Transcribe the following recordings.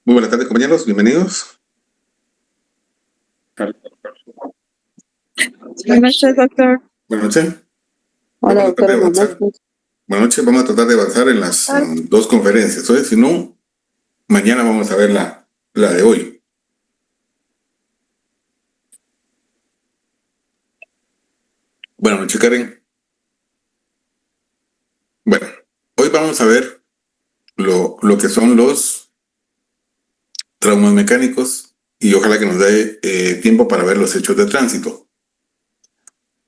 Muy buenas tardes, compañeros. Bienvenidos. Buenas noches, doctor. Buenas noches. Hola, Vamos a tratar de doctor. Buenas avanzar. noches. Buenas noches. Vamos a tratar de avanzar en las dos conferencias. ¿Oye? Si no, mañana vamos a ver la de hoy. Buenas noches, Karen. Bueno, hoy vamos a ver lo que son los traumas mecánicos y ojalá que nos dé tiempo para ver los hechos de tránsito.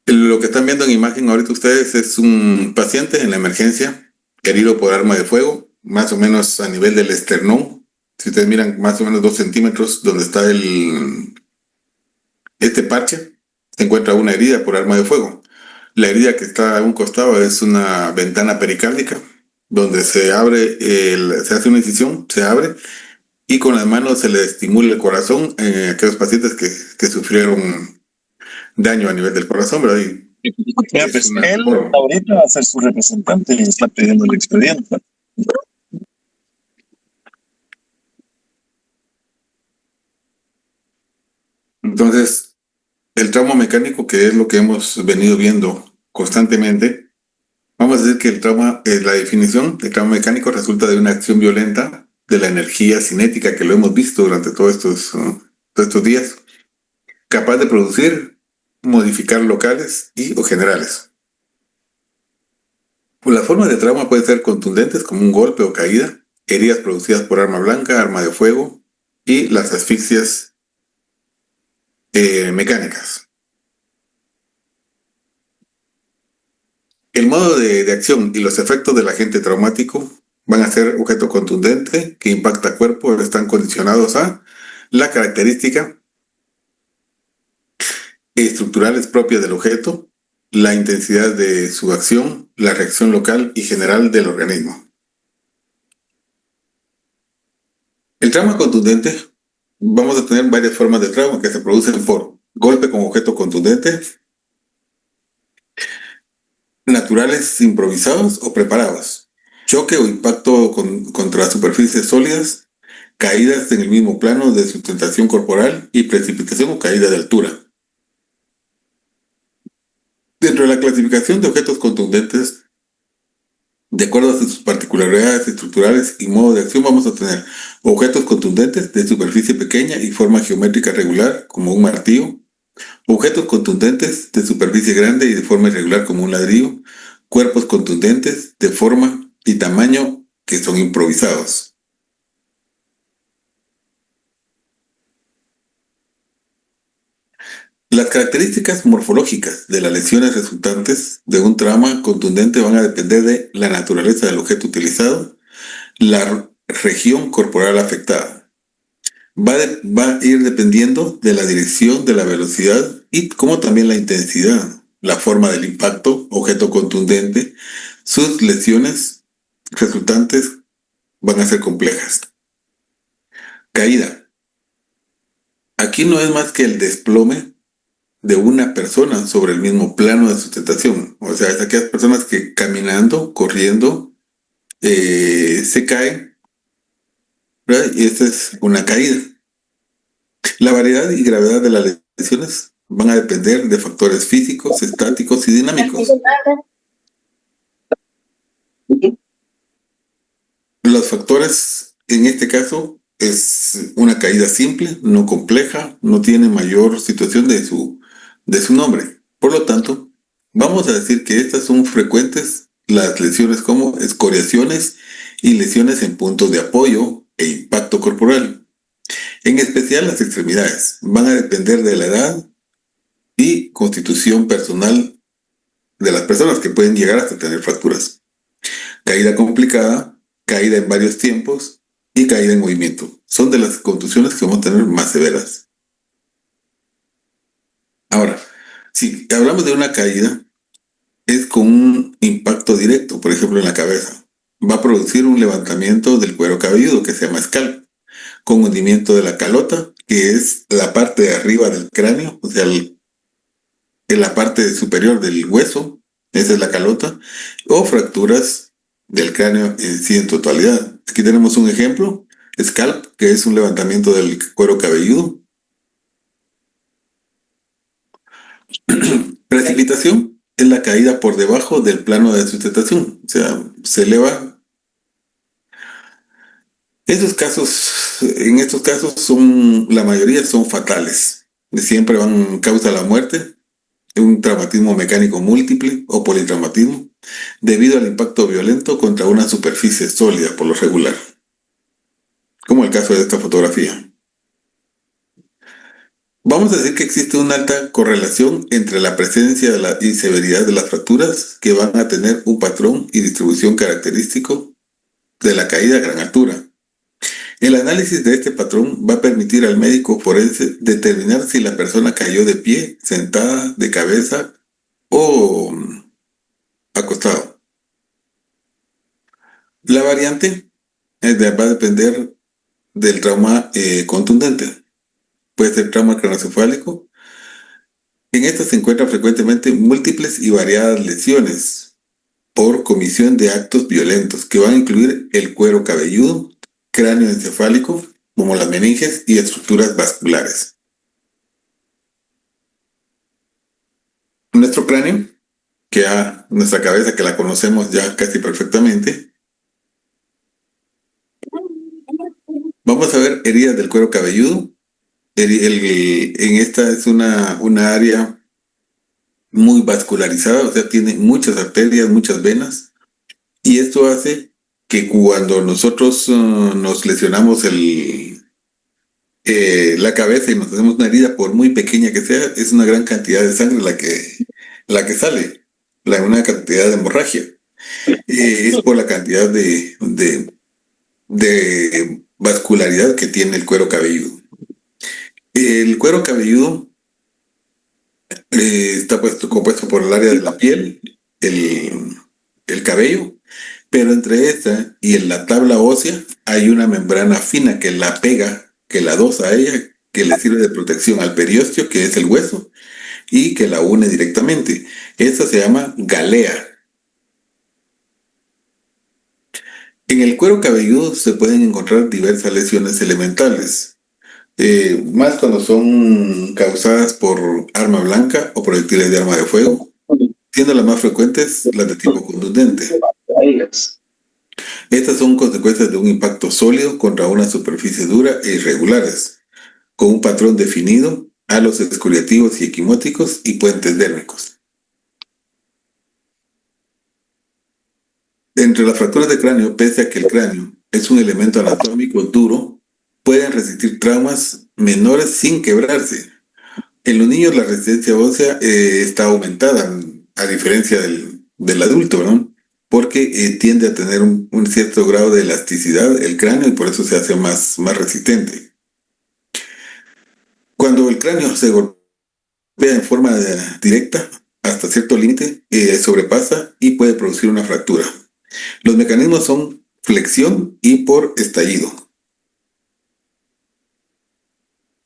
Lo que están viendo en imagen ahorita ustedes es un paciente en la emergencia herido por arma de fuego, más o menos a nivel del esternón. Si ustedes miran, más o menos 2 centímetros donde está este parche, se encuentra una herida por arma de fuego. La herida que está a un costado es una ventana pericárdica donde se abre, se hace una incisión, se abre y con las manos se le estimula el corazón en aquellos pacientes que sufrieron daño a nivel del corazón, ¿verdad? Pues él ahorita va a ser su representante y está pidiendo el expediente. Entonces, el trauma mecánico, que es lo que hemos venido viendo constantemente, vamos a decir que el trauma, la definición de trauma mecánico resulta de una acción violenta de la energía cinética, que lo hemos visto durante todos estos días, capaz de producir, modificar locales o generales. Las formas de trauma pueden ser contundentes, como un golpe o caída, heridas producidas por arma blanca, arma de fuego y las asfixias mecánicas. El modo de acción y los efectos del agente traumático van a ser objeto contundente que impacta cuerpo, están condicionados a la característica estructurales propias del objeto, la intensidad de su acción, la reacción local y general del organismo. El trauma contundente, vamos a tener varias formas de trauma que se producen por golpe con objeto contundente, naturales, improvisados o preparados, choque o impacto contra superficies sólidas, caídas en el mismo plano de sustentación corporal y precipitación o caída de altura. Dentro de la clasificación de objetos contundentes, de acuerdo a sus particularidades estructurales y modo de acción, vamos a tener objetos contundentes de superficie pequeña y forma geométrica regular, como un martillo, objetos contundentes de superficie grande y de forma irregular, como un ladrillo, cuerpos contundentes de forma y tamaño que son improvisados. Las características morfológicas de las lesiones resultantes de un trauma contundente van a depender de la naturaleza del objeto utilizado, la región corporal afectada. Va a ir dependiendo de la dirección, de la velocidad y como también la intensidad, la forma del impacto, objeto contundente. Sus lesiones resultantes van a ser complejas. Caída. Aquí no es más que el desplome de una persona sobre el mismo plano de sustentación. O sea, es aquellas personas que caminando, corriendo, se caen, ¿verdad? Y esta es una caída. La variedad y gravedad de las lesiones van a depender de factores físicos, estáticos y dinámicos. Los factores, en este caso, es una caída simple, no compleja, no tiene mayor situación de su nombre. Por lo tanto, vamos a decir que estas son frecuentes las lesiones como escoriaciones y lesiones en puntos de apoyo e impacto corporal. En especial las extremidades van a depender de la edad y constitución personal de las personas, que pueden llegar hasta tener fracturas. Caída complicada, caída en varios tiempos y caída en movimiento. Son de las contusiones que vamos a tener más severas. Ahora, si hablamos de una caída, es con un impacto directo, por ejemplo en la cabeza. Va a producir un levantamiento del cuero cabelludo que se llama scalp, con hundimiento de la calota, que es la parte de arriba del cráneo, o sea, en la parte superior del hueso, esa es la calota, o fracturas del cráneo en sí en totalidad. Aquí tenemos un ejemplo, scalp, que es un levantamiento del cuero cabelludo. Precipitación es la caída por debajo del plano de sustentación, o sea, se eleva. En estos casos la mayoría son fatales, siempre causa la muerte, un traumatismo mecánico múltiple o politraumatismo, debido al impacto violento contra una superficie sólida por lo regular, como el caso de esta fotografía. Vamos a decir que existe una alta correlación entre la presencia y severidad de las fracturas, que van a tener un patrón y distribución característico de la caída a gran altura. El análisis de este patrón va a permitir al médico forense determinar si la persona cayó de pie, sentada, de cabeza o acostado. La variante va a depender del trauma contundente. Puede ser trauma craneoencefálico. En esta se encuentran frecuentemente múltiples y variadas lesiones por comisión de actos violentos que van a incluir el cuero cabelludo, cráneo encefálico, como las meninges y estructuras vasculares. Nuestro cráneo, nuestra cabeza, que la conocemos ya casi perfectamente, vamos a ver heridas del cuero cabelludo. En esta es una área muy vascularizada, o sea, tiene muchas arterias, muchas venas, y esto hace que cuando nosotros nos lesionamos la cabeza y nos hacemos una herida, por muy pequeña que sea, es una gran cantidad de sangre la que sale, una cantidad de hemorragia. Es por la cantidad de vascularidad que tiene el cuero cabelludo. El cuero cabelludo está compuesto por el área de la piel, el cabello, pero entre esta y la tabla ósea hay una membrana fina que la pega, que la adosa a ella, que le sirve de protección al periósteo, que es el hueso, y que la une directamente. Esta se llama galea. En el cuero cabelludo se pueden encontrar diversas lesiones elementales, más cuando son causadas por arma blanca o proyectiles de arma de fuego, siendo las más frecuentes las de tipo contundente. Estas son consecuencias de un impacto sólido contra una superficie dura e irregulares, con un patrón definido, halos excoriativos y equimóticos y puentes dérmicos. Entre las fracturas de cráneo, pese a que el cráneo es un elemento anatómico duro, pueden resistir traumas menores sin quebrarse. En los niños la resistencia ósea está aumentada, a diferencia del adulto, ¿no? Porque tiende a tener un cierto grado de elasticidad el cráneo y por eso se hace más resistente. Cuando el cráneo se golpea en forma directa, hasta cierto límite, sobrepasa y puede producir una fractura. Los mecanismos son flexión y por estallido.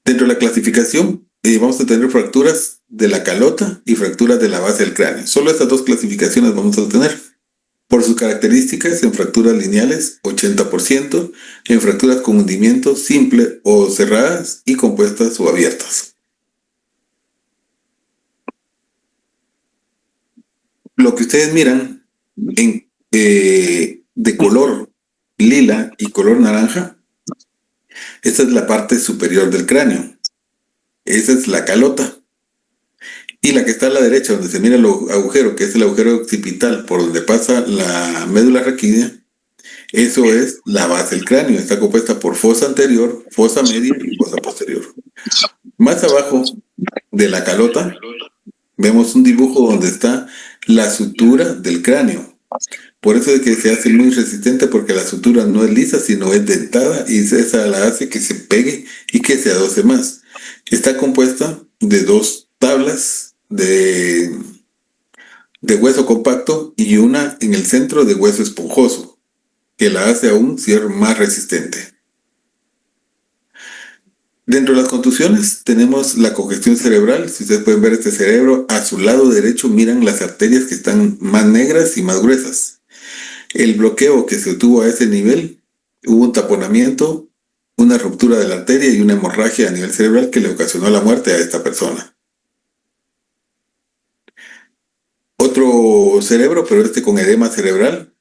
Dentro de la clasificación vamos a tener fracturas de la calota y fracturas de la base del cráneo. Solo estas dos clasificaciones vamos a tener. Por sus características, en fracturas lineales, 80%, en fracturas con hundimiento simple o cerradas y compuestas o abiertas. Lo que ustedes miran de color lila y color naranja, esta es la parte superior del cráneo. Esa es la calota. Y la que está a la derecha, donde se mira el agujero, que es el agujero occipital, por donde pasa la médula raquídea, eso es la base del cráneo. Está compuesta por fosa anterior, fosa media y fosa posterior. Más abajo de la calota, vemos un dibujo donde está la sutura del cráneo. Por eso es que se hace muy resistente, porque la sutura no es lisa, sino es dentada, y esa la hace que se pegue y que se adoce más. Está compuesta de dos tablas de hueso compacto y una en el centro de hueso esponjoso, que la hace aún ser más resistente. Dentro de las contusiones tenemos la congestión cerebral. Si ustedes pueden ver este cerebro, a su lado derecho miran las arterias que están más negras y más gruesas. El bloqueo que se tuvo a ese nivel, hubo un taponamiento una ruptura de la arteria y una hemorragia a nivel cerebral que le ocasionó la muerte a esta persona. Otro cerebro, pero este con edema cerebral,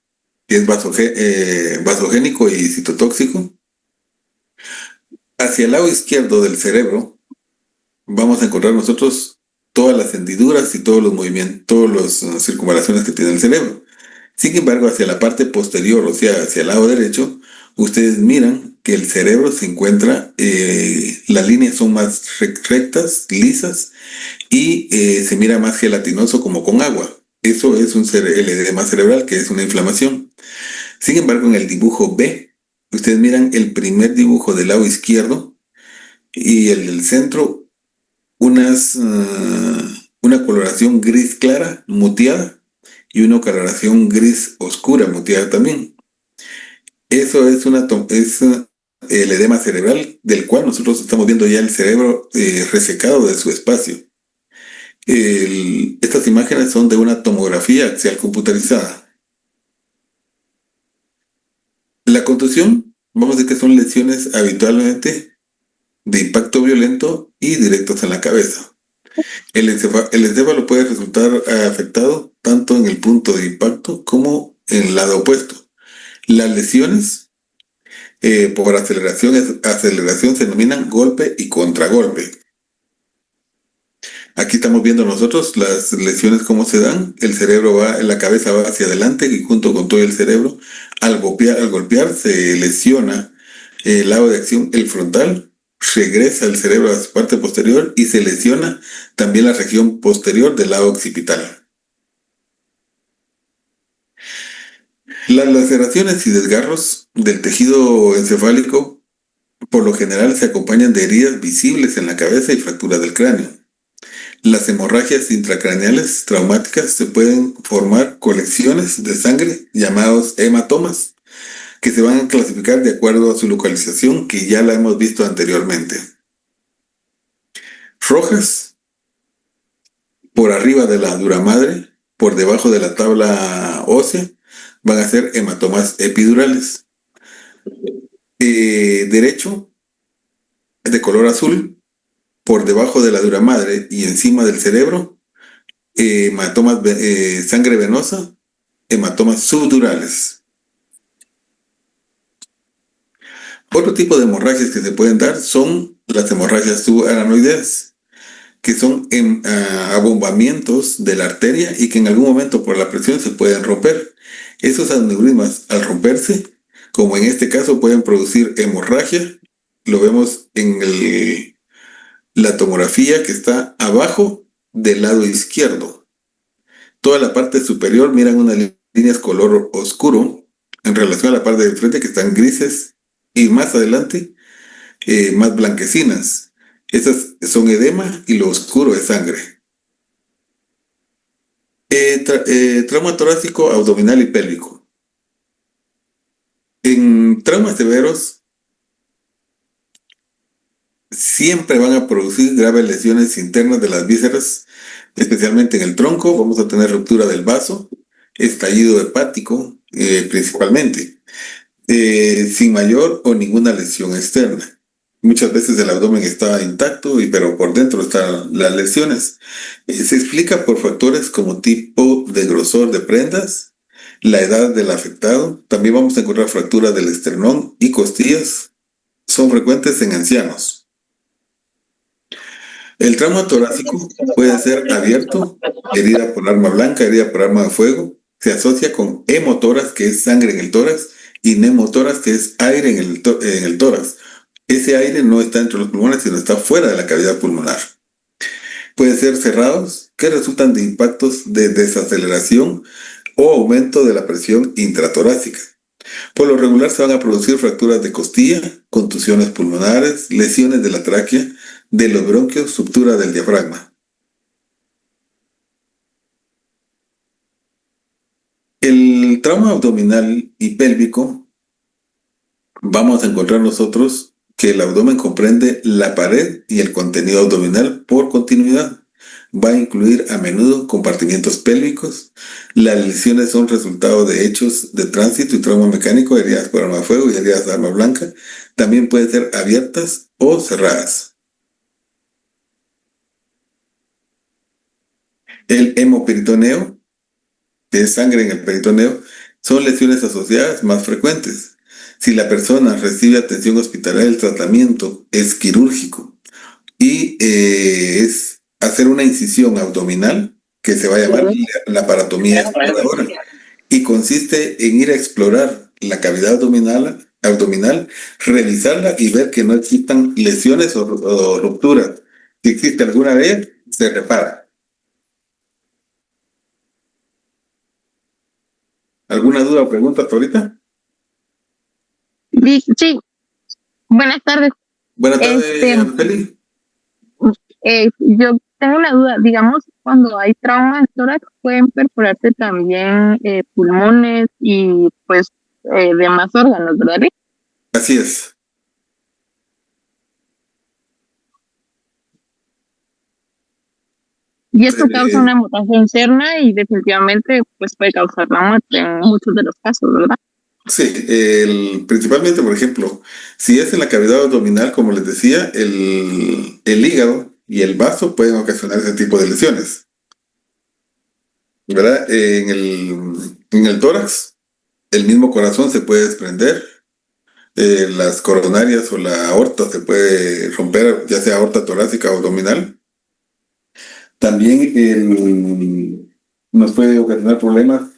que es vasogénico y citotóxico. Hacia el lado izquierdo del cerebro vamos a encontrar nosotros todas las hendiduras y todos los movimientos, todas las circunvalaciones que tiene el cerebro. Sin embargo, hacia la parte posterior, o sea, hacia el lado derecho, ustedes miran que el cerebro se encuentra, las líneas son más rectas, lisas, y se mira más gelatinoso como con agua. Eso es el edema cerebral, que es una inflamación. Sin embargo, en el dibujo B, ustedes miran el primer dibujo del lado izquierdo y el del centro, una coloración gris clara, moteada, y una coloración gris oscura, moteada también. Eso es el edema cerebral, del cual nosotros estamos viendo ya el cerebro resecado de su espacio. Estas imágenes son de una tomografía axial computarizada. La contusión, vamos a decir que son lesiones habitualmente de impacto violento y directos en la cabeza. El encéfalo puede resultar afectado tanto en el punto de impacto como en el lado opuesto. Las lesiones por aceleración se denominan golpe y contragolpe. Aquí estamos viendo nosotros las lesiones cómo se dan. El cerebro la cabeza va hacia adelante y junto con todo el cerebro, al golpear se lesiona el lado de acción, el frontal, regresa el cerebro a su parte posterior y se lesiona también la región posterior del lado occipital. Las laceraciones y desgarros del tejido encefálico por lo general se acompañan de heridas visibles en la cabeza y fracturas del cráneo. Las hemorragias intracraneales traumáticas se pueden formar colecciones de sangre llamados hematomas, que se van a clasificar de acuerdo a su localización, que ya la hemos visto anteriormente. Rojas, por arriba de la dura madre, por debajo de la tabla ósea, van a ser hematomas epidurales. Derecho, de color azul, por debajo de la dura madre y encima del cerebro, hematomas, sangre venosa, hematomas subdurales. Otro tipo de hemorragias que se pueden dar son las hemorragias subaranoideas, que son abombamientos de la arteria y que en algún momento por la presión se pueden romper. Esos aneurismas, al romperse, como en este caso, pueden producir hemorragia. Lo vemos en la tomografía que está abajo del lado izquierdo. Toda la parte superior miran unas líneas color oscuro en relación a la parte de frente que están grises y más adelante más blanquecinas. Estas son edema y lo oscuro es sangre. Trauma torácico, abdominal y pélvico. En traumas severos siempre van a producir graves lesiones internas de las vísceras, especialmente en el tronco. Vamos a tener ruptura del vaso, estallido hepático principalmente, sin mayor o ninguna lesión externa. Muchas veces el abdomen está intacto, pero por dentro están las lesiones. Se explica por factores como tipo de grosor de prendas, la edad del afectado. También vamos a encontrar fracturas del esternón y costillas. Son frecuentes en ancianos. El trauma torácico puede ser abierto, herida por arma blanca, herida por arma de fuego. Se asocia con hemotórax, que es sangre en el tórax, y neumotórax, que es aire en el tórax. Ese aire no está entre los pulmones, sino está fuera de la cavidad pulmonar. Pueden ser cerrados, que resultan de impactos de desaceleración o aumento de la presión intratorácica. Por lo regular se van a producir fracturas de costilla, contusiones pulmonares, lesiones de la tráquea, de los bronquios, sutura del diafragma. El trauma abdominal y pélvico, vamos a encontrar nosotros que el abdomen comprende la pared y el contenido abdominal por continuidad. Va a incluir a menudo compartimientos pélvicos. Las lesiones son resultado de hechos de tránsito y trauma mecánico, heridas por arma de fuego y heridas de arma blanca. También pueden ser abiertas o cerradas. El hemoperitoneo, que es sangre en el peritoneo, son lesiones asociadas más frecuentes. Si la persona recibe atención hospitalaria, el tratamiento es quirúrgico y es hacer una incisión abdominal, que se va a llamar laparotomía exploradora, y consiste en ir a explorar la cavidad abdominal, revisarla y ver que no existan lesiones o rupturas. Si existe alguna de ellas, se repara. ¿Alguna duda o pregunta hasta ahorita? Sí, buenas tardes. Buenas tardes, Araceli. Yo tengo una duda, digamos, cuando hay trauma de tórax pueden perforarse también pulmones y pues demás órganos, ¿verdad? Así es. Y esto causa una hemorragia interna y definitivamente pues puede causar la muerte en muchos de los casos, ¿verdad? Sí, principalmente, por ejemplo, si es en la cavidad abdominal, como les decía, el hígado y el vaso pueden ocasionar ese tipo de lesiones, ¿verdad? En el tórax, el mismo corazón se puede desprender, las coronarias o la aorta se puede romper, ya sea aorta torácica o abdominal. También nos puede ocasionar problemas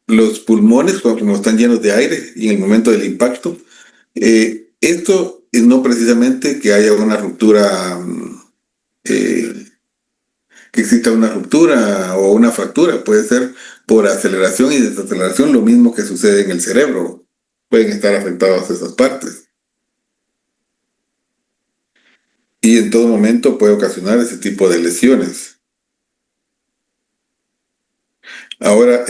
los pulmones como están llenos de aire y en el momento del impacto. Esto es no precisamente que haya una ruptura, que exista una ruptura o una fractura, puede ser por aceleración y desaceleración, lo mismo que sucede en el cerebro. Pueden estar afectadas esas partes. Y en todo momento puede ocasionar ese tipo de lesiones. Ahora,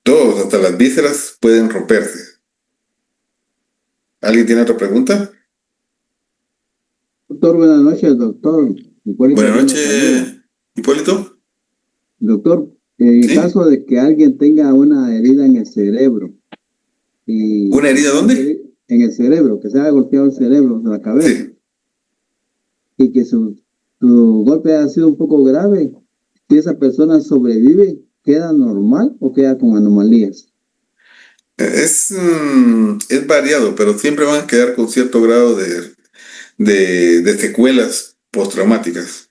todos, hasta las vísceras, pueden romperse. ¿Alguien tiene otra pregunta? Doctor, buenas noches, doctor. Buenas noches, Hipólito. Doctor, en el ¿Sí? caso de que alguien tenga una herida en el cerebro y ¿Una herida dónde? en el cerebro, que se haya golpeado el cerebro de la cabeza, Sí. y que su golpe haya sido un poco grave, si esa persona sobrevive, ¿queda normal o queda con anomalías? Es variado, pero siempre van a quedar con cierto grado de secuelas postraumáticas.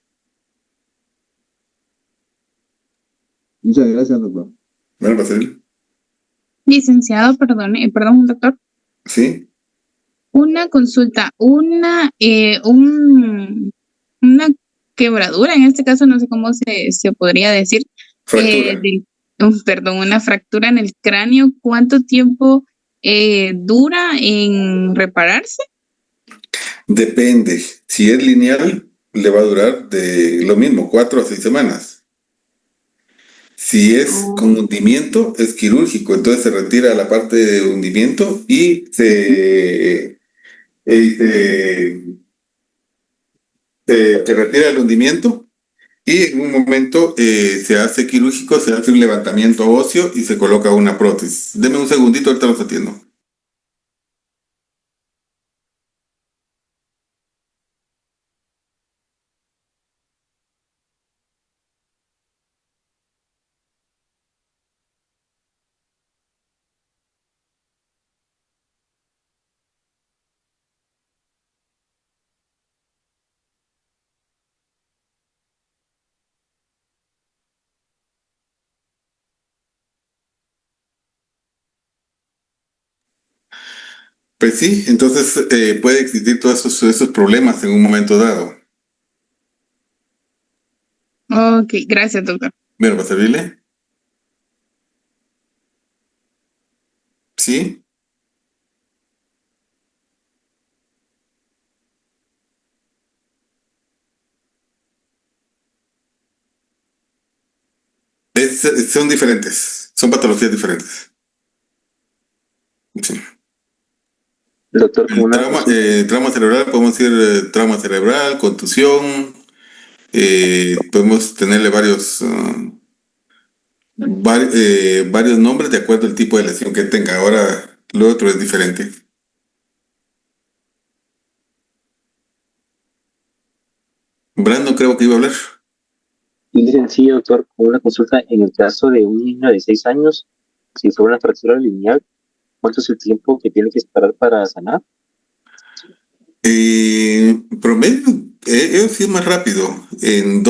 Muchas gracias, doctor. ¿Bueno, Basil? Licenciado, perdón, doctor. Sí. Una consulta, una quebradura, en este caso no sé cómo se podría decir, Fractura. perdón, una fractura en el cráneo, ¿cuánto tiempo dura en repararse? Depende. Si es lineal, le va a durar de lo mismo, 4 a 6 semanas. Si es con hundimiento, es quirúrgico, entonces se retira la parte de hundimiento y se retira el hundimiento y en un momento se hace quirúrgico, se hace un levantamiento óseo y se coloca una prótesis. Deme un segundito, ahorita los atiendo. Pues sí, entonces puede existir todos esos problemas en un momento dado. Ok, gracias, doctor. ¿Pero va a servirle? Sí. Son diferentes, son patologías diferentes. Sí. Doctor, con una Trauma cerebral, podemos decir trauma cerebral, contusión, podemos tenerle varios nombres de acuerdo al tipo de lesión que tenga. Ahora, lo otro es diferente. Brandon creo que iba a hablar. dicen, sí, doctor, con una consulta en el caso de un niño de 6 años, si fue una fractura lineal, ¿cuánto es el tiempo que tiene que esperar para sanar? Promedio, eso sí es más rápido. De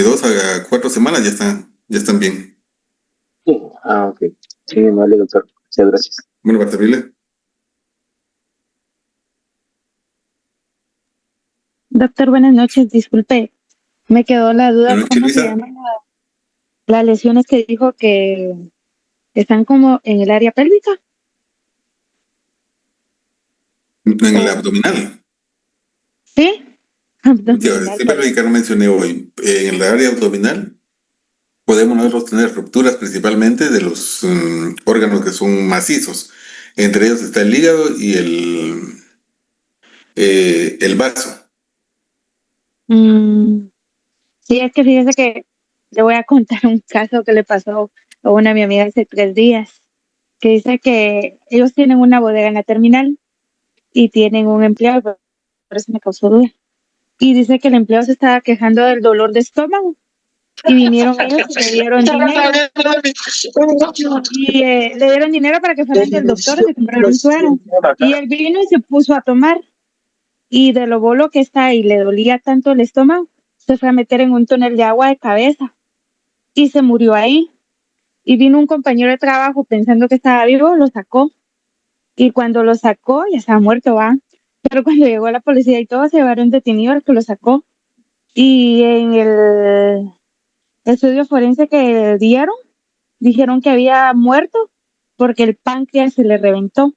2 a 4 semanas ya están bien. Sí. Ok. Sí, vale, doctor. Muchas gracias. Bueno, para servirle. Doctor, buenas noches. Disculpe, me quedó la duda. Buenas noches, ¿Cómo se Luisa. llaman las lesiones que dijo que están como en el área pélvica? En el abdominal. ¿Sí? Ya, Abdominal, siempre que no mencioné hoy, en el área abdominal podemos nosotros tener rupturas principalmente de los órganos que son macizos. Entre ellos está el hígado y el vaso. Sí, es que fíjese que le voy a contar un caso que le pasó a una de mi amiga hace 3 días, que dice que ellos tienen una bodega en la terminal y tienen un empleado, por eso me causó duda. Y dice que el empleado se estaba quejando del dolor de estómago y vinieron ellos y le dieron dinero. Y le dieron dinero para que fueran del doctor y se compraron un suero. Y él vino y se puso a tomar. Y de lo bolo que está y le dolía tanto el estómago, se fue a meter en un túnel de agua de cabeza y se murió ahí. Y vino un compañero de trabajo pensando que estaba vivo, lo sacó. Y cuando lo sacó, ya estaba muerto, va. Pero cuando llegó la policía y todo, se llevaron detenido al que lo sacó. Y en el estudio forense que dieron, dijeron que había muerto porque el páncreas se le reventó,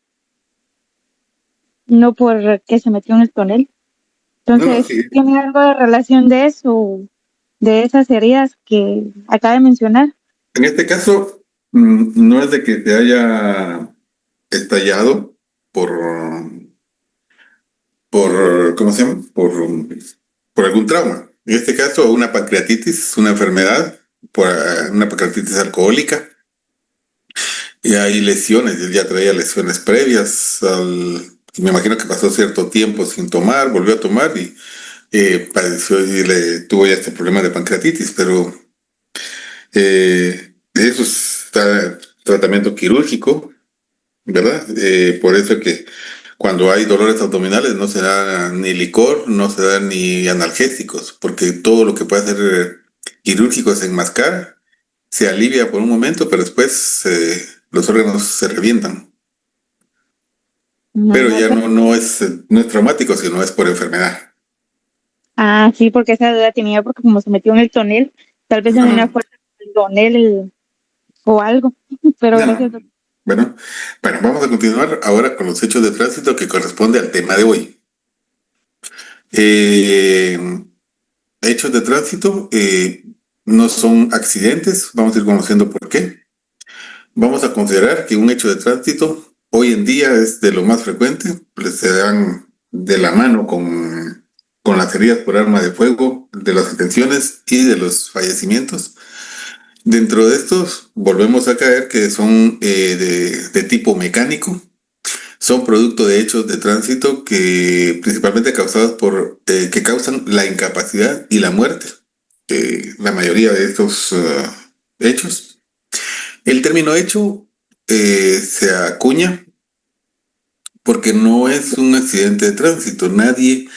no porque se metió en el túnel. Entonces, Sí. ¿tiene algo de relación de eso, de esas heridas que acaba de mencionar? En este caso, no es de que se haya estallado ¿cómo se llama? Por algún trauma. En este caso, una pancreatitis, una enfermedad, una pancreatitis alcohólica. Y hay lesiones, él ya traía lesiones previas. Me imagino que pasó cierto tiempo sin tomar, volvió a tomar y padeció y tuvo ya este problema de pancreatitis, pero eso está tratamiento quirúrgico, ¿verdad? Por eso que cuando hay dolores abdominales no se da ni licor, no se da ni analgésicos, porque todo lo que puede hacer quirúrgico es enmascar, se alivia por un momento, pero después los órganos se revientan. Pero ya no es traumático, sino es por enfermedad. Ah, sí, porque esa duda tenía, porque como se metió en el tonel, tal vez en una fuerza del tonel o algo. Pero No. gracias, doctor. Bueno, vamos a continuar ahora con los hechos de tránsito que corresponde al tema de hoy. Hechos de tránsito no son accidentes, vamos a ir conociendo por qué. Vamos a considerar que un hecho de tránsito hoy en día es de lo más frecuente, pues se dan de la mano con las heridas por arma de fuego, de las detenciones y de los fallecimientos. Dentro de estos volvemos a caer que son de tipo mecánico, son producto de hechos de tránsito que principalmente causados que causan la incapacidad y la muerte. La mayoría de estos hechos. El término hecho se acuña porque no es un accidente de tránsito. Nadie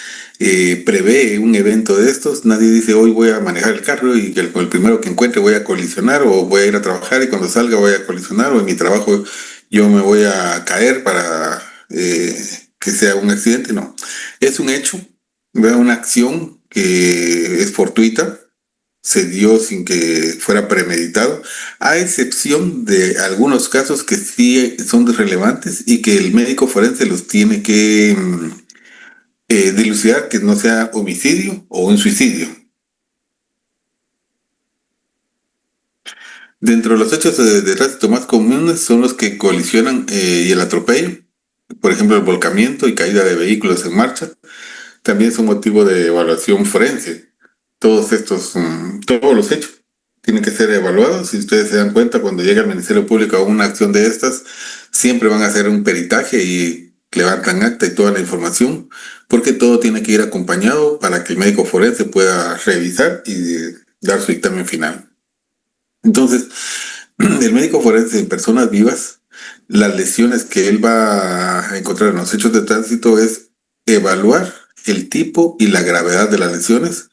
prevé un evento de estos. Nadie dice hoy voy a manejar el carro y con el primero que encuentre voy a colisionar, o voy a ir a trabajar y cuando salga voy a colisionar, o en mi trabajo yo me voy a caer para que sea un accidente. No, es un hecho, una acción que es fortuita, se dio sin que fuera premeditado, a excepción de algunos casos que sí son relevantes y que el médico forense los tiene que dilucidar, que no sea homicidio o un suicidio. Dentro de los hechos de tránsito más comunes son los que colisionan y el atropello, por ejemplo, el volcamiento y caída de vehículos en marcha, también son motivo de evaluación forense. Todos los hechos tienen que ser evaluados. Si ustedes se dan cuenta, cuando llega el Ministerio Público a una acción de estas, siempre van a hacer un peritaje y levantan acta y toda la información, porque todo tiene que ir acompañado para que el médico forense pueda revisar y dar su dictamen final. Entonces, el médico forense en personas vivas, las lesiones que él va a encontrar en los hechos de tránsito es evaluar el tipo y la gravedad de las lesiones,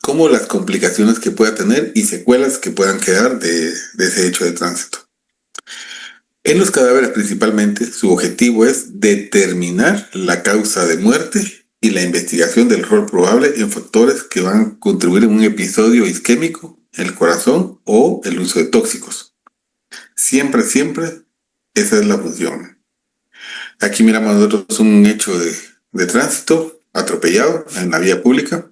como las complicaciones que pueda tener y secuelas que puedan quedar de ese hecho de tránsito. En los cadáveres principalmente, su objetivo es determinar la causa de muerte y la investigación del rol probable en factores que van a contribuir en un episodio isquémico, el corazón o el uso de tóxicos. Siempre, esa es la función. Aquí miramos nosotros un hecho de tránsito atropellado en la vía pública.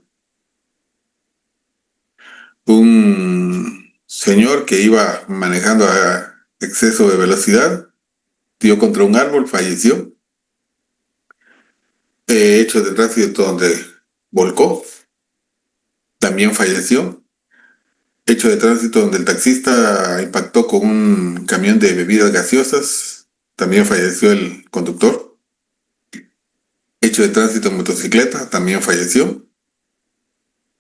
Un señor que iba manejando a exceso de velocidad, dio contra un árbol, falleció. Hecho de tránsito donde volcó, también falleció. Hecho de tránsito donde el taxista impactó con un camión de bebidas gaseosas, también falleció el conductor. Hecho de tránsito en motocicleta, también falleció.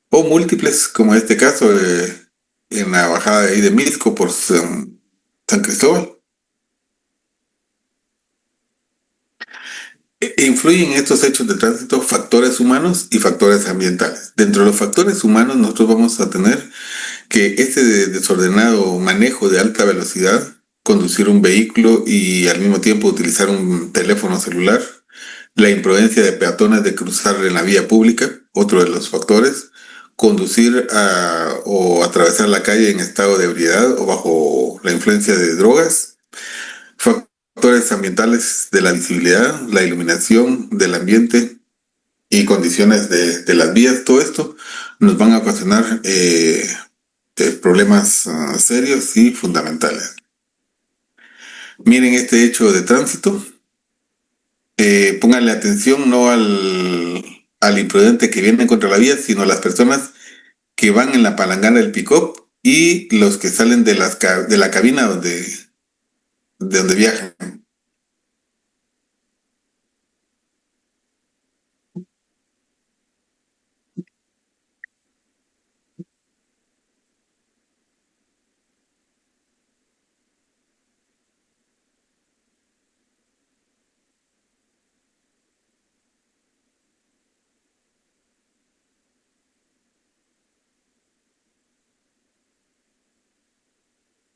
O múltiples, como en este caso, en la bajada de ahí de Misco por San Cristóbal. Influyen en estos hechos de tránsito factores humanos y factores ambientales. Dentro de los factores humanos nosotros vamos a tener que este desordenado manejo de alta velocidad, conducir un vehículo y al mismo tiempo utilizar un teléfono celular, la imprudencia de peatones de cruzar en la vía pública, otro de los factores, conducir o atravesar la calle en estado de ebriedad o bajo la influencia de drogas, factores ambientales de la visibilidad, la iluminación del ambiente y condiciones de las vías, todo esto nos van a ocasionar problemas serios y fundamentales. Miren este hecho de tránsito. Pónganle atención no al imprudente que viene contra la vía, sino a las personas que van en la palangana del pick-up y los que salen de la cabina de donde viajan.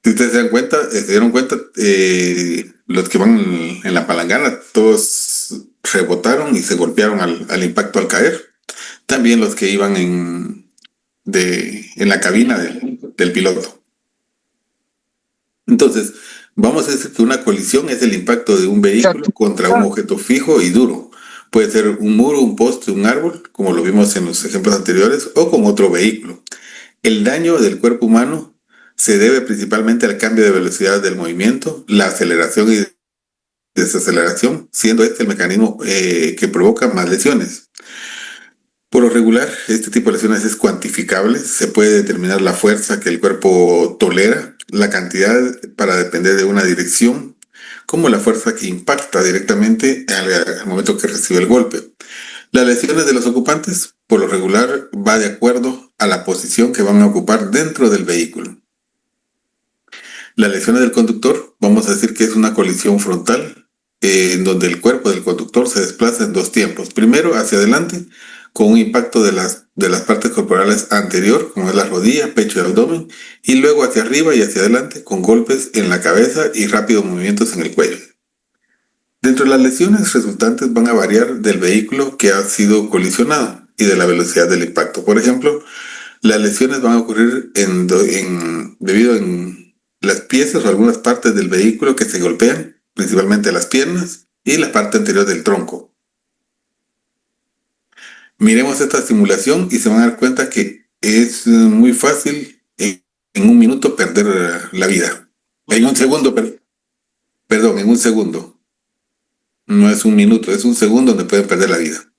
Si ustedes se dieron cuenta, los que van en la palangana, todos rebotaron y se golpearon al impacto al caer. También los que iban en la cabina del piloto. Entonces, vamos a decir que una colisión es el impacto de un vehículo contra un objeto fijo y duro. Puede ser un muro, un poste, un árbol, como lo vimos en los ejemplos anteriores, o con otro vehículo. El daño del cuerpo humano se debe principalmente al cambio de velocidad del movimiento, la aceleración y desaceleración, siendo este el mecanismo que provoca más lesiones. Por lo regular, este tipo de lesiones es cuantificable, se puede determinar la fuerza que el cuerpo tolera, la cantidad para depender de una dirección, como la fuerza que impacta directamente al momento que recibe el golpe. Las lesiones de los ocupantes, por lo regular, va de acuerdo a la posición que van a ocupar dentro del vehículo. Las lesiones del conductor, vamos a decir que es una colisión frontal, en donde el cuerpo del conductor se desplaza en dos tiempos. Primero, hacia adelante, con un impacto de las partes corporales anterior, como es la rodilla, pecho y abdomen, y luego hacia arriba y hacia adelante, con golpes en la cabeza y rápidos movimientos en el cuello. Dentro de las lesiones resultantes van a variar del vehículo que ha sido colisionado y de la velocidad del impacto. Por ejemplo, las lesiones van a ocurrir debido a las piezas o algunas partes del vehículo que se golpean, principalmente las piernas y la parte anterior del tronco. Miremos esta simulación y se van a dar cuenta que es muy fácil en un minuto perder la vida. En un segundo, en un segundo. No es un minuto, es un segundo donde pueden perder la vida.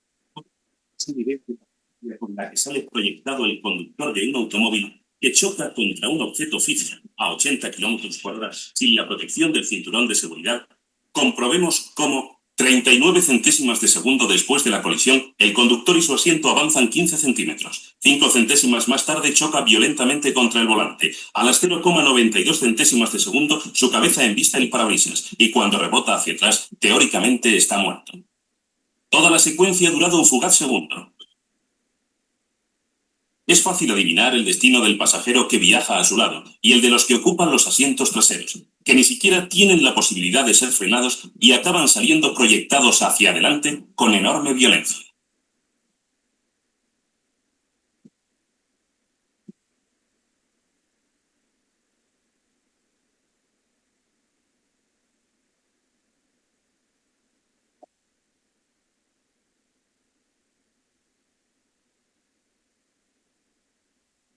Con la que sale proyectado el conductor de un automóvil que choca contra un objeto fijo a 80 km/h sin la protección del cinturón de seguridad, comprobemos cómo 39 centésimas de segundo después de la colisión, el conductor y su asiento avanzan 15 centímetros. 5 centésimas más tarde choca violentamente contra el volante. A las 0,92 centésimas de segundo, su cabeza embista el parabrisas y cuando rebota hacia atrás, teóricamente está muerto. Toda la secuencia ha durado un fugaz segundo. Es fácil adivinar el destino del pasajero que viaja a su lado y el de los que ocupan los asientos traseros, que ni siquiera tienen la posibilidad de ser frenados y acaban saliendo proyectados hacia adelante con enorme violencia.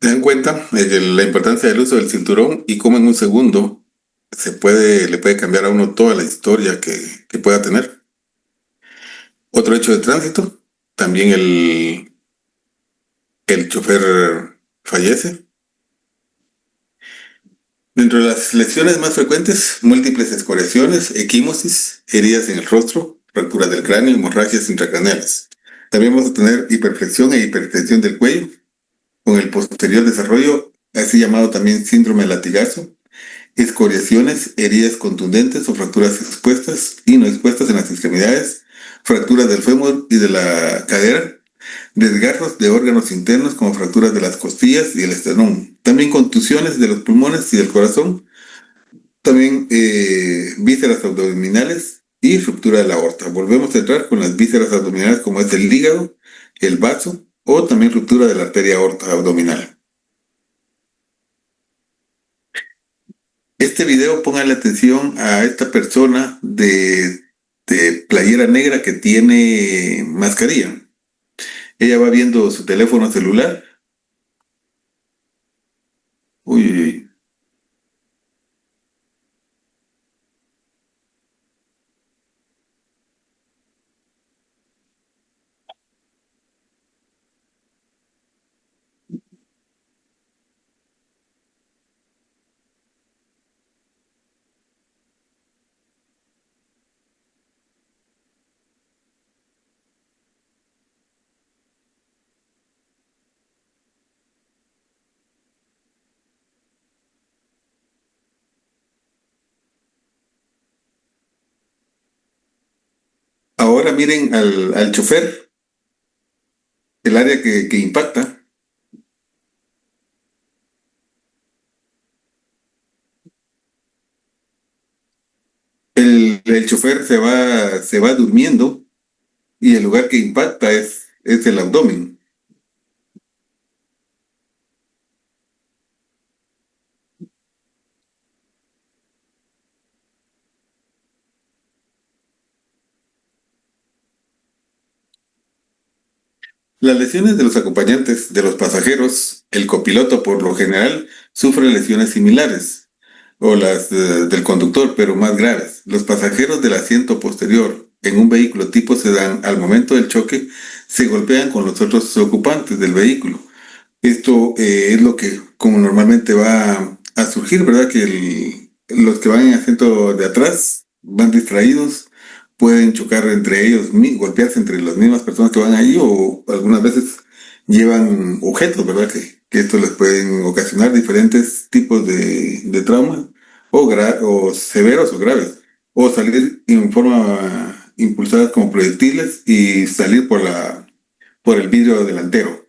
¿Se dan cuenta de la importancia del uso del cinturón y cómo en un segundo le puede cambiar a uno toda la historia que pueda tener? Otro hecho de tránsito, también el chofer fallece. Dentro de las lesiones más frecuentes, múltiples escoriaciones, equimosis, heridas en el rostro, fracturas del cráneo, hemorragias intracraneales. También vamos a tener hiperflexión e hipertensión del cuello, con el posterior desarrollo, así llamado también síndrome de latigazo, escoriaciones, heridas contundentes o fracturas expuestas y no expuestas en las extremidades, fracturas del fémur y de la cadera, desgarros de órganos internos como fracturas de las costillas y el esternón, también contusiones de los pulmones y del corazón, también vísceras abdominales y ruptura de la aorta. Volvemos a entrar con las vísceras abdominales como es el hígado, el vaso o también ruptura de la arteria aorta abdominal. Este video, pongan la atención a esta persona de playera negra que tiene mascarilla. Ella va viendo su teléfono celular. Uy, uy, uy. Ahora miren al chofer, el área que impacta. El chofer se va durmiendo y el lugar que impacta es el abdomen. Las lesiones de los acompañantes de los pasajeros, el copiloto por lo general sufre lesiones similares, o las del conductor, pero más graves. Los pasajeros del asiento posterior en un vehículo tipo sedán, al momento del choque, se golpean con los otros ocupantes del vehículo. Esto es lo que como normalmente va a surgir, ¿verdad? Que los que van en asiento de atrás van distraídos, pueden chocar entre ellos, golpearse entre las mismas personas que van ahí, o algunas veces llevan objetos, ¿verdad? Que esto les pueden ocasionar diferentes tipos de traumas, o severos o graves, o salir en forma impulsadas como proyectiles y salir por el vidrio delantero.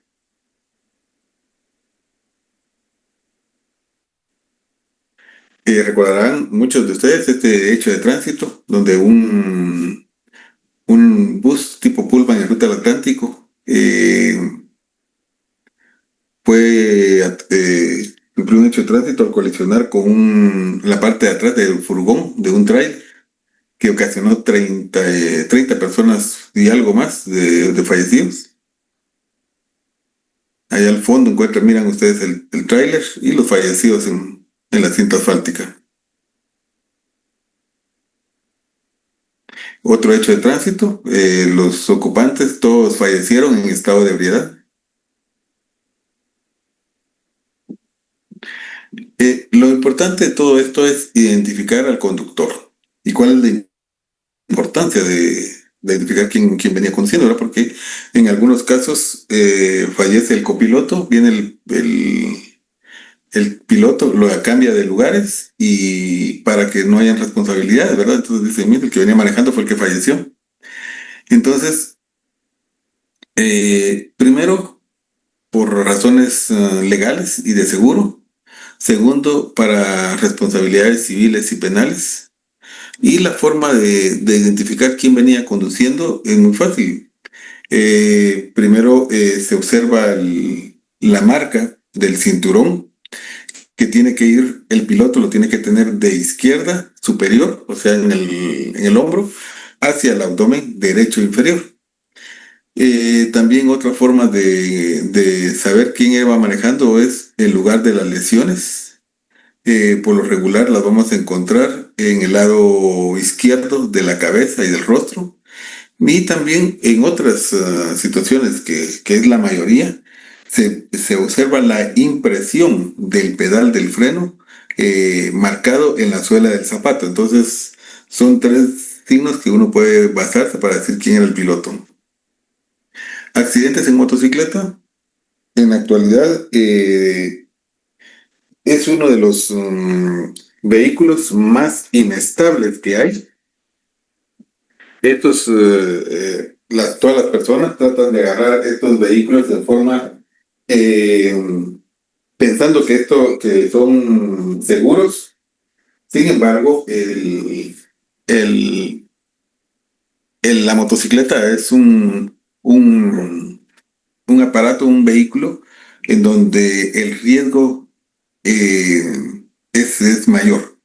Recordarán muchos de ustedes este hecho de tránsito, donde un bus tipo Pullman en ruta al Atlántico sufrió un hecho de tránsito al colisionar con la parte de atrás del furgón de un tráiler que ocasionó 30 personas y algo más de fallecidos. Allá al fondo miran ustedes el tráiler y los fallecidos en la cinta asfáltica. Otro hecho de tránsito, los ocupantes todos fallecieron en estado de ebriedad. Lo importante de todo esto es identificar al conductor. ¿Y cuál es la importancia de identificar quién venía conduciendo? ¿Verdad? Porque en algunos casos fallece el copiloto, viene el piloto, lo cambia de lugares y para que no hayan responsabilidades, ¿verdad? Entonces dice, mira, el que venía manejando fue el que falleció. Entonces, primero, por razones legales y de seguro. Segundo, para responsabilidades civiles y penales. Y la forma de identificar quién venía conduciendo es muy fácil. Primero se observa la marca del cinturón que tiene que ir, el piloto lo tiene que tener de izquierda superior, o sea, en el hombro, hacia el abdomen derecho inferior. También otra forma de saber quién iba manejando es el lugar de las lesiones. Por lo regular las vamos a encontrar en el lado izquierdo de la cabeza y del rostro. Y también en otras situaciones, que es la mayoría, se observa la impresión del pedal del freno marcado en la suela del zapato. Entonces, son tres signos que uno puede basarse para decir quién era el piloto. Accidentes en motocicleta, en la actualidad, es uno de los vehículos más inestables que hay. Todas las personas tratan de agarrar estos vehículos de forma pensando que son seguros. Sin embargo, la motocicleta es un aparato, un vehículo en donde el riesgo es mayor.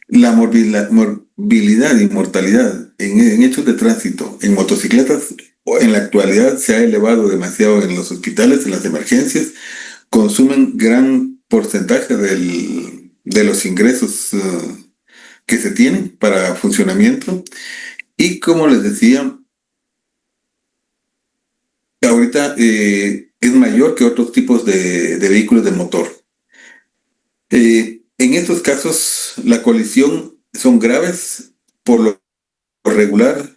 La morbilidad y mortalidad en hechos de tránsito, en motocicletas, en la actualidad se ha elevado demasiado en los hospitales, en las emergencias, consumen gran porcentaje de los ingresos que se tienen para funcionamiento. Y como les decía, ahorita es mayor que otros tipos de vehículos de motor. En estos casos, la colisión son graves. Por lo regular,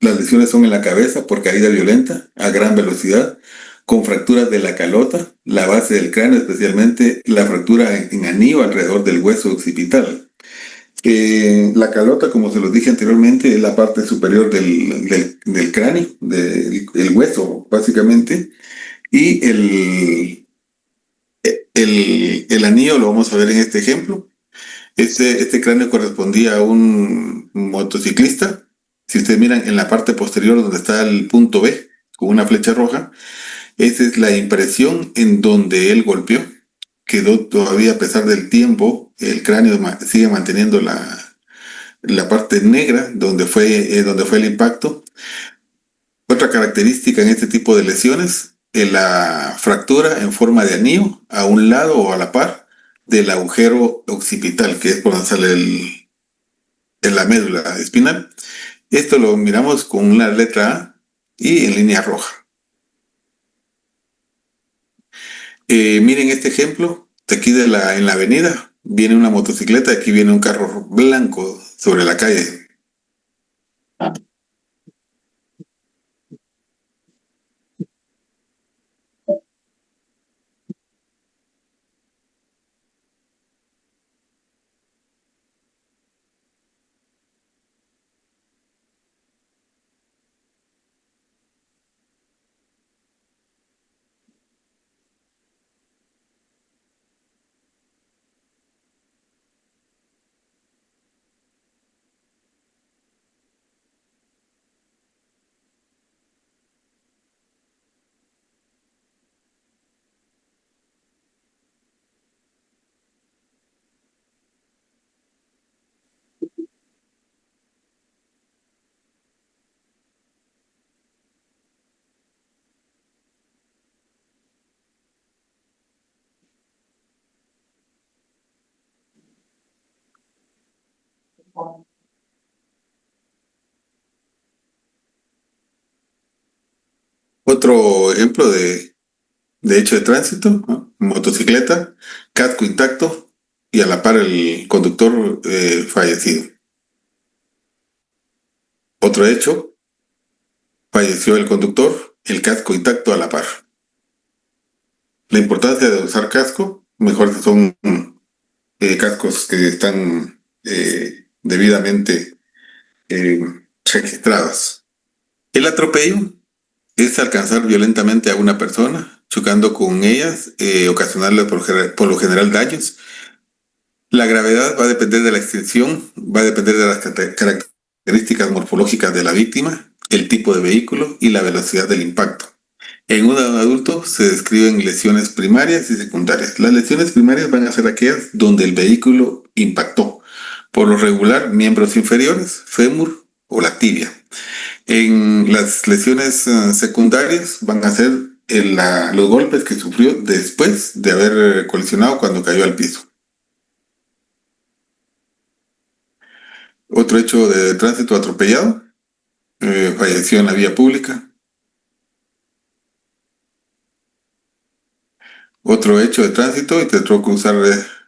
las lesiones son en la cabeza por caída violenta a gran velocidad, con fracturas de la calota, la base del cráneo, especialmente la fractura en anillo alrededor del hueso occipital. La calota, como se los dije anteriormente, es la parte superior del cráneo, del hueso, básicamente, y el anillo lo vamos a ver en este ejemplo. Este cráneo correspondía a un motociclista. Si ustedes miran en la parte posterior donde está el punto B, con una flecha roja, esa es la impresión en donde él golpeó. Quedó todavía, a pesar del tiempo, el cráneo sigue manteniendo la parte negra donde fue el impacto. Otra característica en este tipo de lesiones es la fractura en forma de anillo a un lado o a la par del agujero occipital, que es por donde sale en la médula espinal. Esto lo miramos con una letra A y en línea roja. Miren este ejemplo, de aquí en la avenida viene una motocicleta, aquí viene un carro blanco sobre la calle. Otro ejemplo de hecho de tránsito, ¿no? Motocicleta, casco intacto y a la par el conductor fallecido. Otro hecho, falleció el conductor, el casco intacto a la par. La importancia de usar casco, mejor si son cascos que están debidamente registrados. El atropello es alcanzar violentamente a una persona, chocando con ellas, ocasionarle por lo general daños. La gravedad va a depender de la extensión, va a depender de las características morfológicas de la víctima, el tipo de vehículo y la velocidad del impacto. En un adulto se describen lesiones primarias y secundarias. Las lesiones primarias van a ser aquellas donde el vehículo impactó. Por lo regular, miembros inferiores, fémur o la tibia. En las lesiones secundarias van a ser los golpes que sufrió después de haber colisionado cuando cayó al piso. Otro hecho de tránsito atropellado, falleció en la vía pública. Otro hecho de tránsito, intentó cruzar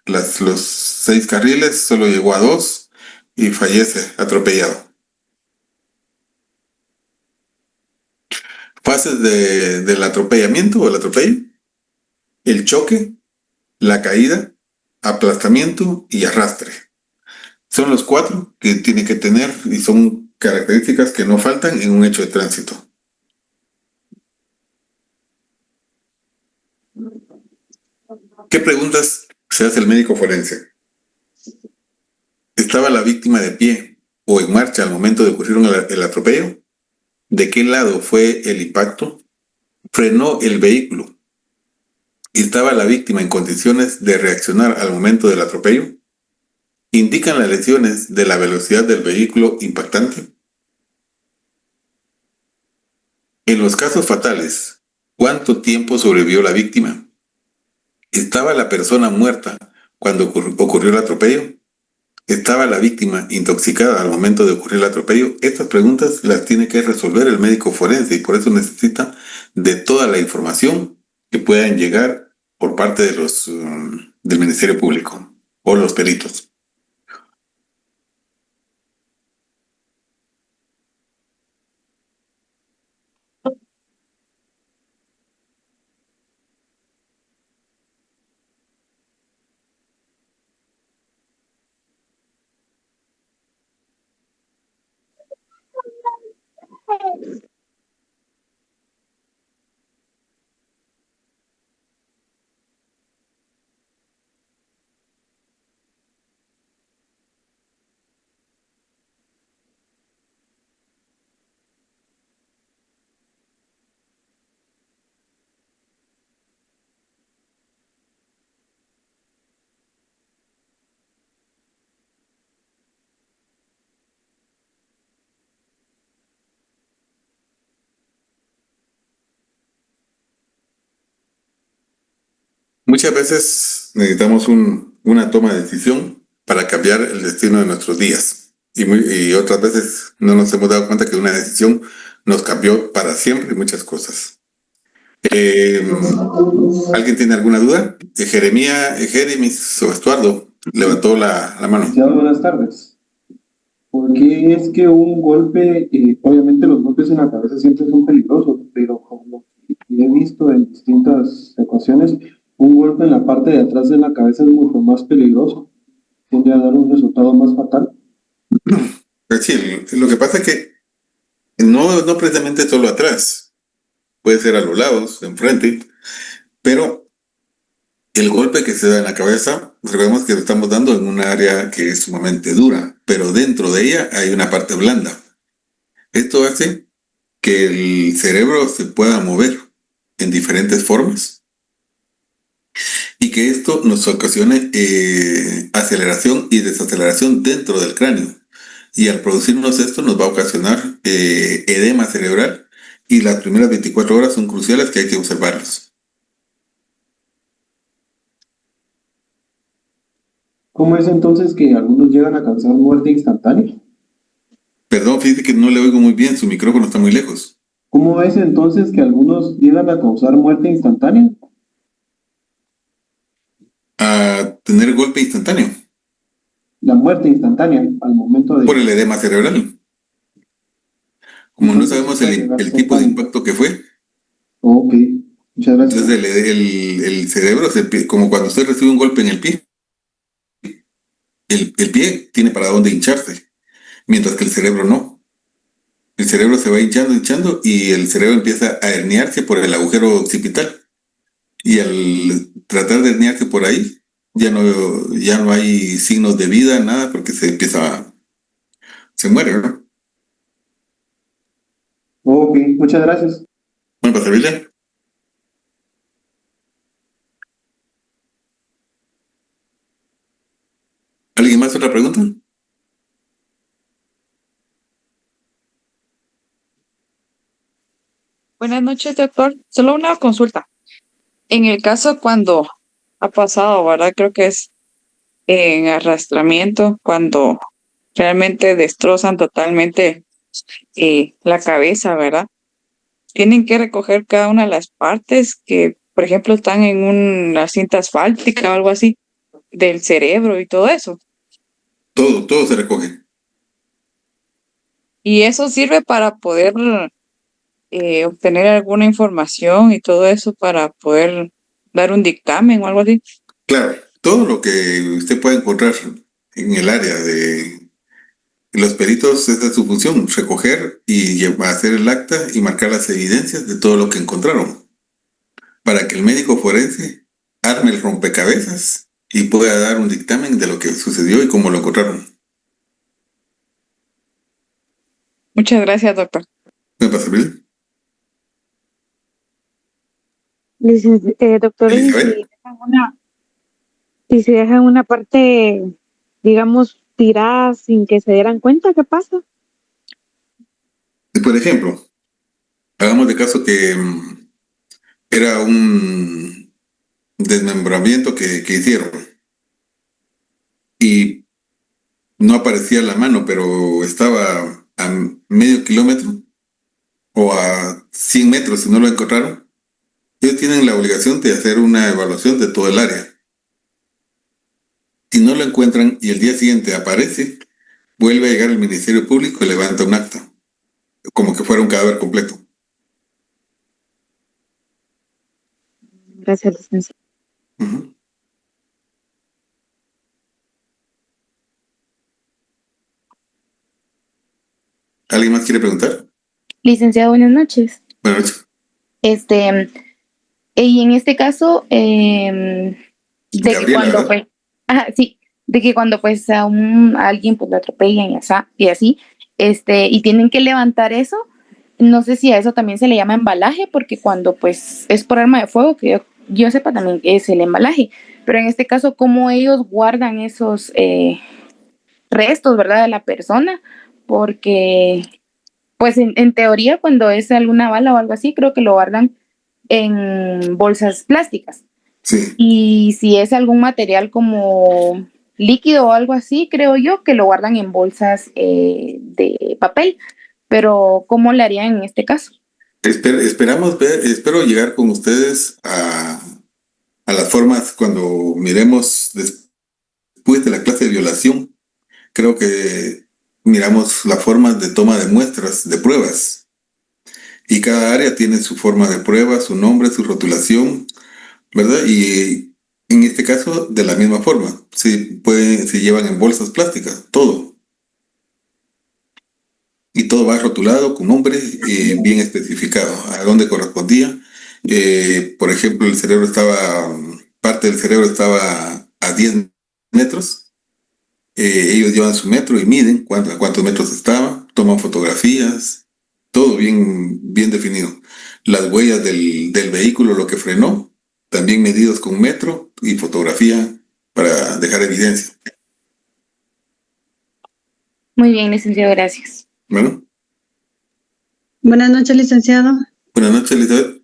los 6 carriles, solo llegó a 2 y fallece atropellado. Fases del atropellamiento o el atropello: el choque, la caída, aplastamiento y arrastre. Son los 4 que tiene que tener y son características que no faltan en un hecho de tránsito. ¿Qué preguntas se hace el médico forense? ¿Estaba la víctima de pie o en marcha al momento de ocurrir el atropello? ¿De qué lado fue el impacto? ¿Frenó el vehículo? ¿Estaba la víctima en condiciones de reaccionar al momento del atropello? ¿Indican las lesiones de la velocidad del vehículo impactante? En los casos fatales, ¿cuánto tiempo sobrevivió la víctima? ¿Estaba la persona muerta cuando ocurrió el atropello? ¿Estaba la víctima intoxicada al momento de ocurrir el atropello? Estas preguntas las tiene que resolver el médico forense y por eso necesita de toda la información que puedan llegar por parte de del Ministerio Público o los peritos. Muchas veces necesitamos una toma de decisión para cambiar el destino de nuestros días. Y otras veces no nos hemos dado cuenta que una decisión nos cambió para siempre muchas cosas. ¿Alguien tiene alguna duda? Jeremis o Estuardo levantó la mano. Buenas tardes. ¿Por qué es que un golpe, obviamente los golpes en la cabeza siempre son peligrosos, pero como he visto en distintas ocasiones, un golpe en la parte de atrás de la cabeza es mucho más peligroso? ¿Tiende a dar un resultado más fatal? Sí, lo que pasa es que no precisamente solo atrás, puede ser a los lados, enfrente, pero el golpe que se da en la cabeza, recordemos que lo estamos dando en un área que es sumamente dura, pero dentro de ella hay una parte blanda. Esto hace que el cerebro se pueda mover en diferentes formas y que esto nos ocasione aceleración y desaceleración dentro del cráneo. Y al producirnos esto nos va a ocasionar edema cerebral y las primeras 24 horas son cruciales que hay que observarlos. ¿Cómo es entonces que algunos llegan a causar muerte instantánea? Perdón, fíjate que no le oigo muy bien, su micrófono está muy lejos. ¿Cómo es entonces que algunos llegan a causar muerte instantánea? A tener golpe instantáneo La muerte instantánea al momento de... por el edema cerebral. Como no sabemos el tipo de impacto que fue, Ok, muchas gracias. entonces el cerebro, como cuando usted recibe un golpe en el pie, el pie tiene para dónde hincharse, mientras que el cerebro no. El cerebro se va hinchando y el cerebro empieza a herniarse por el agujero occipital. Y al tratar de herniarse por ahí, ya no hay signos de vida, nada, porque se muere, ¿no? Ok, muchas gracias. Bueno, para servirle. ¿Alguien más otra pregunta? Buenas noches, doctor. Solo una consulta. En el caso cuando ha pasado, ¿verdad? Creo que es en arrastramiento, cuando realmente destrozan totalmente la cabeza, ¿verdad? Tienen que recoger cada una de las partes que, por ejemplo, están en una cinta asfáltica o algo así, del cerebro y todo eso. Todo se recoge. Y eso sirve para poder obtener alguna información y todo eso para poder dar un dictamen o algo así. Claro, todo lo que usted pueda encontrar en el área de los peritos, esa es su función, recoger y hacer el acta y marcar las evidencias de todo lo que encontraron, para que el médico forense arme el rompecabezas y pueda dar un dictamen de lo que sucedió y cómo lo encontraron. Muchas gracias, doctor. ¿Me pasa, Bill? Doctor, Elizabeth. y si dejan una parte, digamos, tirada sin que se dieran cuenta, ¿qué pasa? Por ejemplo, hagamos de caso que era un desmembramiento que hicieron y no aparecía la mano, pero estaba a medio kilómetro o a 100 metros si no lo encontraron. Ellos tienen la obligación de hacer una evaluación de todo el área. Si no lo encuentran y el día siguiente aparece, vuelve a llegar el Ministerio Público y levanta un acta, como que fuera un cadáver completo. Gracias, licenciado. Uh-huh. ¿Alguien más quiere preguntar? Licenciado, buenas noches. Buenas noches. Y en este caso, de Gabriela, que cuando ¿verdad? pues, sí, de que cuando pues a alguien pues lo atropellan y así, y tienen que levantar eso, no sé si a eso también se le llama embalaje, porque cuando pues es por arma de fuego, que yo sepa también es el embalaje, pero en este caso, ¿cómo ellos guardan esos restos, verdad, de la persona? Porque pues en teoría cuando es alguna bala o algo así, creo que lo guardan en bolsas plásticas. Sí. Y si es algún material como líquido o algo así, creo yo que lo guardan en bolsas de papel. Pero ¿cómo le harían en este caso? Espero llegar con ustedes a las formas cuando miremos después de la clase de violación. Creo que miramos las formas de toma de muestras, de pruebas. Y cada área tiene su forma de prueba, su nombre, su rotulación, ¿verdad? Y en este caso, de la misma forma. Se llevan en bolsas plásticas, todo. Y todo va rotulado con nombre bien especificado, a dónde correspondía. Por ejemplo, parte del cerebro estaba a 10 metros. Ellos llevan su metro y miden a cuántos metros estaba, toman fotografías, todo bien definido. Las huellas del vehículo, lo que frenó, también medidos con metro y fotografía para dejar evidencia. Muy bien, licenciado, gracias. Bueno. Buenas noches, licenciado. Buenas noches, Elizabeth.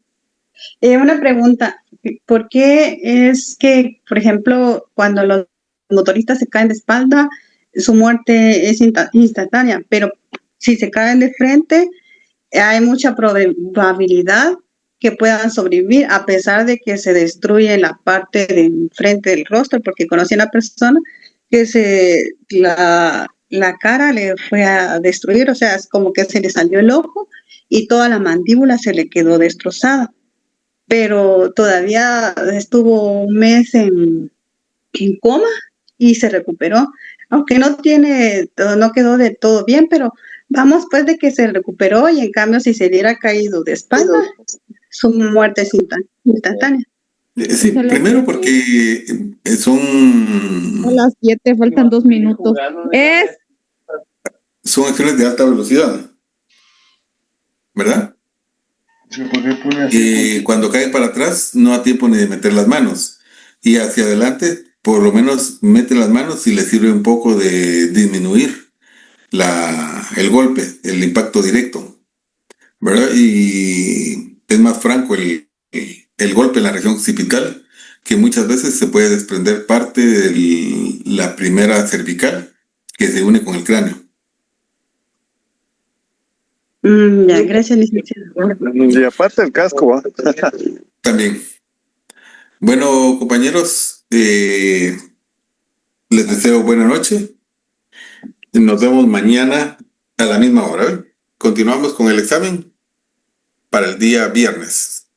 Una pregunta. ¿Por qué es que, por ejemplo, cuando los motoristas se caen de espalda, su muerte es instantánea, pero si se caen de frente, hay mucha probabilidad que puedan sobrevivir a pesar de que se destruye la parte de enfrente del rostro, porque conocí a una persona que la cara le fue a destruir, o sea, es como que se le salió el ojo y toda la mandíbula se le quedó destrozada. Pero todavía estuvo un mes en coma y se recuperó, aunque no quedó de todo bien, pero vamos pues de que se recuperó, y en cambio si se hubiera caído de espalda, su muerte es instantánea. Sí, primero porque son... A las 7, faltan 2 minutos. Son acciones de alta velocidad, ¿verdad? Cuando cae para atrás no da tiempo ni de meter las manos, y hacia adelante por lo menos mete las manos y le sirve un poco de disminuir el golpe, el impacto directo, ¿verdad? Y es más franco el golpe en la región occipital, que muchas veces se puede desprender parte de la primera cervical que se une con el cráneo. Ya, gracias, licenciado. Y aparte el casco, ¿va? También. Bueno, compañeros, les deseo buena noche. Nos vemos mañana a la misma hora, ¿eh? Continuamos con el examen para el día viernes.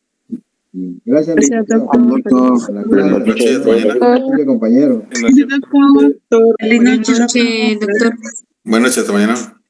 Gracias, doctor. Buenas noches, compañero. Buenas noches, doctor. Buenas noches, hasta mañana.